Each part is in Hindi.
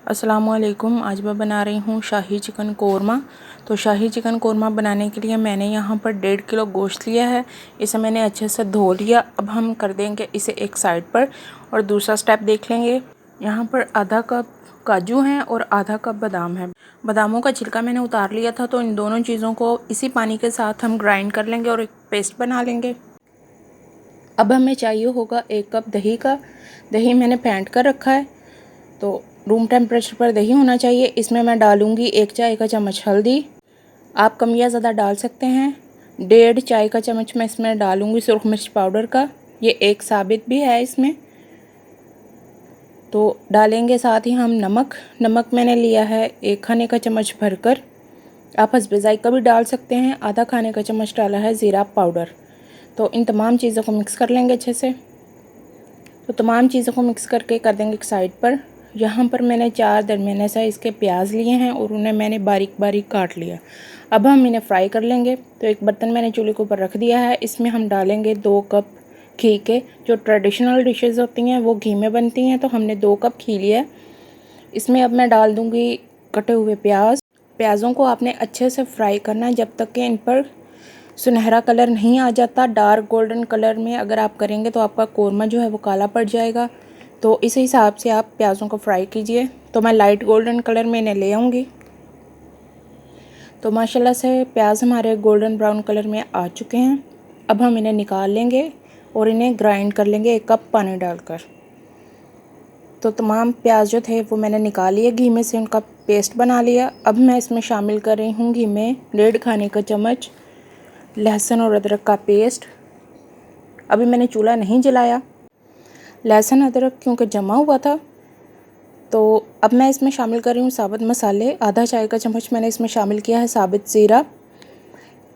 अस्सलामुअलैकुम। आज मैं बना रही हूँ शाही चिकन कोरमा। तो शाही चिकन कोरमा बनाने के लिए मैंने यहाँ पर 1.5 किलो गोश्त लिया है। इसे मैंने अच्छे से धो लिया। अब हम कर देंगे इसे एक साइड पर और दूसरा स्टेप देख लेंगे। यहाँ पर आधा कप काजू हैं और आधा कप बादाम है। बादामों का छिलका मैंने उतार लिया था, तो इन दोनों चीज़ों को इसी पानी के साथ हम ग्राइंड कर लेंगे और एक पेस्ट बना लेंगे। अब हमें चाहिए होगा 1 कप दही का। दही मैंने फेंट कर रखा है, तो रूम टेम्परेचर पर दही होना चाहिए। इसमें मैं डालूंगी 1 चाय का चम्मच हल्दी। आप कम या ज़्यादा डाल सकते हैं। 1.5 चाय का चम्मच मैं इसमें डालूंगी सुरख मिर्च पाउडर का। ये एक साबित भी है इसमें, तो डालेंगे। साथ ही हम नमक मैंने लिया है 1 खाने का चम्मच भरकर। आप हस्बे ज़ायक़ा भी डाल सकते हैं। आधा खाने का चम्मच डाला है ज़ीरा पाउडर। तो इन तमाम चीज़ों को मिक्स कर लेंगे अच्छे से। तो तमाम चीज़ों को मिक्स करके कर देंगे एक साइड पर। यहाँ पर मैंने 4 दरमियाने साइज़ के प्याज लिए हैं और उन्हें मैंने बारीक बारीक काट लिया। अब हम इन्हें फ्राई कर लेंगे। तो एक बर्तन मैंने चूल्हे के ऊपर रख दिया है। इसमें हम डालेंगे 2 कप घी के। जो ट्रेडिशनल डिशेज़ होती हैं वो घी में बनती हैं, तो हमने 2 कप घी लिया है। इसमें अब मैं डाल दूँगी कटे हुए प्याज। प्याज़ों को आपने अच्छे से फ्राई करना है जब तक कि इन पर सुनहरा कलर नहीं आ जाता। डार्क गोल्डन कलर में अगर आप करेंगे तो आपका कोरमा जो है वो काला पड़ जाएगा। तो इस हिसाब से आप प्याज़ों को फ्राई कीजिए। तो मैं लाइट गोल्डन कलर में इन्हें ले आऊँगी। तो माशाल्लाह से प्याज हमारे गोल्डन ब्राउन कलर में आ चुके हैं। अब हम इन्हें निकाल लेंगे और इन्हें ग्राइंड कर लेंगे 1 कप पानी डालकर। तो तमाम प्याज जो थे वो मैंने निकाल लिए घी में से, उनका पेस्ट बना लिया। अब मैं इसमें शामिल कर रही हूँ घी में 1.5 खाने का चम्मच लहसुन और अदरक का पेस्ट। अभी मैंने चूल्हा नहीं जलाया, लहसुन अदरक क्योंकि जमा हुआ था। तो अब मैं इसमें शामिल कर रही हूँ साबुत मसाले। आधा चाय का चम्मच मैंने इसमें शामिल किया है साबित ज़ीरा।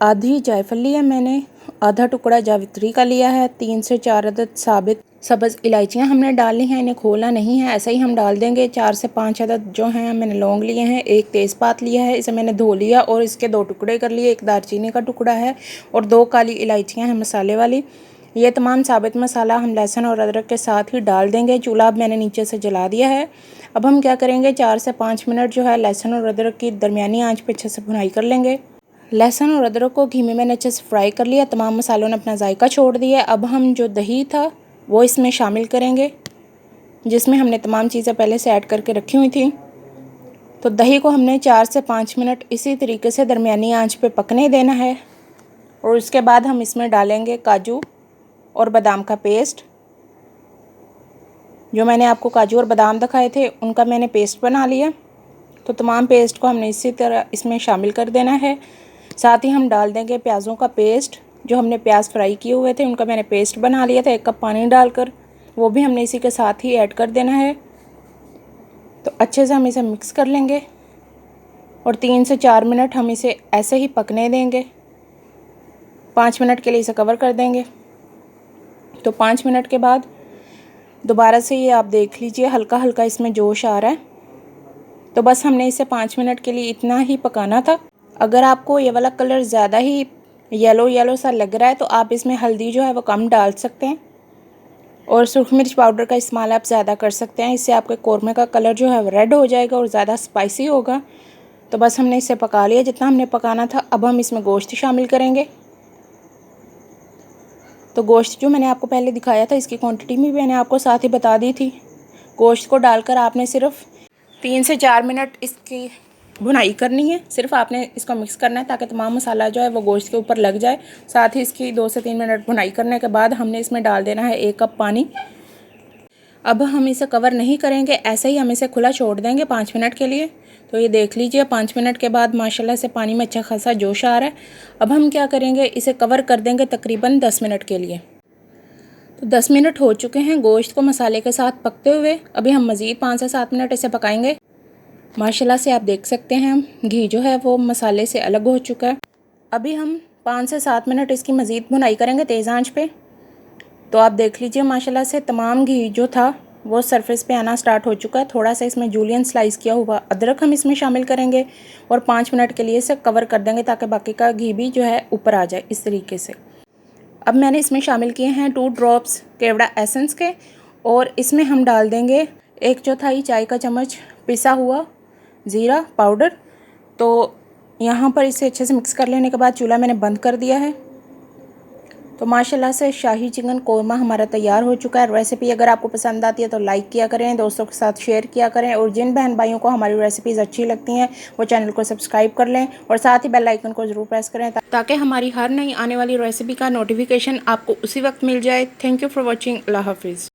आधी जायफल लिया मैंने। आधा टुकड़ा जावित्री का लिया है। 3 से 4 अदद साबित सब्ज़ इलायचियाँ हमने डाली हैं। इन्हें खोलना नहीं है, ऐसे ही हम डाल देंगे। 4 से 5 अदद जो हैं मैंने लौंग लिए हैं। 1 तेज़पात लिया है, इसे मैंने धो लिया और इसके 2 टुकड़े कर लिए। 1 दालचीनी का टुकड़ा है और 2 काली इलायचियाँ हैं मसाले वाली। ये तमाम साबित मसाला हम लहसुन और अदरक के साथ ही डाल देंगे। चूल्हा अब मैंने नीचे से जला दिया है। अब हम क्या करेंगे, 4 से 5 मिनट जो है लहसुन और अदरक की दरमियानी आंच पे अच्छे से भुनाई कर लेंगे। लहसुन और अदरक को घी में मैंने अच्छे से फ्राई कर लिया। तमाम मसालों ने अपना जायका छोड़ दिया। अब हम जो दही था वो इसमें शामिल करेंगे, जिसमें हमने तमाम चीज़ें पहले से ऐड करके रखी हुई थी। तो दही को हमने 4 से 5 मिनट इसी तरीके से दरमियानी आंच पे पकने देना है। और उसके बाद हम इसमें डालेंगे काजू और बादाम का पेस्ट। जो मैंने आपको काजू और बादाम दिखाए थे उनका मैंने पेस्ट बना लिया। तो तमाम पेस्ट को हमने इसी तरह इसमें शामिल कर देना है। साथ ही हम डाल देंगे प्याज़ों का पेस्ट। जो हमने प्याज फ्राई किए हुए थे उनका मैंने पेस्ट बना लिया था 1 कप पानी डालकर, वो भी हमने इसी के साथ ही ऐड कर देना है। तो अच्छे से हम इसे मिक्स कर लेंगे और 3 से 4 मिनट हम इसे ऐसे ही पकने देंगे। 5 मिनट के लिए इसे कवर कर देंगे। तो 5 मिनट के बाद दोबारा से ये आप देख लीजिए हल्का हल्का इसमें जोश आ रहा है। तो बस हमने इसे 5 मिनट के लिए इतना ही पकाना था। अगर आपको ये वाला कलर ज़्यादा ही येलो सा लग रहा है तो आप इसमें हल्दी जो है वो कम डाल सकते हैं और सुरख मिर्च पाउडर का इस्तेमाल आप ज़्यादा कर सकते हैं। इससे आपके कोरमे का कलर जो है रेड हो जाएगा और ज़्यादा स्पाइसी होगा। तो बस हमने इसे पका लिया जितना हमने पकाना था। अब हम इसमें गोश्त शामिल करेंगे। तो गोश्त जो मैंने आपको पहले दिखाया था इसकी क्वांटिटी भी मैंने आपको साथ ही बता दी थी। गोश्त को डालकर आपने सिर्फ 3 से 4 मिनट इसकी भुनाई करनी है। सिर्फ आपने इसको मिक्स करना है ताकि तमाम मसाला जो है वो गोश्त के ऊपर लग जाए। साथ ही इसकी 2 से 3 मिनट भुनाई करने के बाद हमने इसमें डाल देना है 1 कप पानी। अब हम इसे कवर नहीं करेंगे, ऐसे ही हम इसे खुला छोड़ देंगे 5 मिनट के लिए। तो ये देख लीजिए 5 मिनट के बाद माशाल्लाह से पानी में अच्छा खासा जोश आ रहा है। अब हम क्या करेंगे, इसे कवर कर देंगे तकरीबन 10 मिनट के लिए। तो 10 मिनट हो चुके हैं गोश्त को मसाले के साथ पकते हुए। अभी हम मज़ीद 5 से 7 मिनट इसे पकाएंगे। माशाल्लाह से आप देख सकते हैं घी जो है वो मसाले से अलग हो चुका है। अभी हम 5 से 7 मिनट इसकी मज़ीद भुनाई करेंगे तेज़ आंच पे। तो आप देख लीजिए माशाल्लाह से तमाम घी जो था वो सरफेस पे आना स्टार्ट हो चुका है। थोड़ा सा इसमें जूलियन स्लाइस किया हुआ अदरक हम इसमें शामिल करेंगे और 5 मिनट के लिए इसे कवर कर देंगे ताकि बाकी का घी भी जो है ऊपर आ जाए इस तरीके से। अब मैंने इसमें शामिल किए हैं 2 ड्रॉप्स केवड़ा एसेंस के और इसमें हम डाल देंगे 1/4 चाय का चम्मच पिसा हुआ ज़ीरा पाउडर। तो यहाँ पर इसे अच्छे से मिक्स कर लेने के बाद चूल्हा मैंने बंद कर दिया है। तो माशाल्लाह से शाही चिकन कोरमा हमारा तैयार हो चुका है। रेसिपी अगर आपको पसंद आती है तो लाइक किया करें, दोस्तों के साथ शेयर किया करें, और जिन बहन भाइयों को हमारी रेसिपीज़ अच्छी लगती हैं वो चैनल को सब्सक्राइब कर लें और साथ ही बेल आइकन को ज़रूर प्रेस करें ताकि हमारी हर नई आने वाली रेसिपी का नोटिफिकेशन आपको उसी वक्त मिल जाए। Thank you for watching. Allah हाफिज़।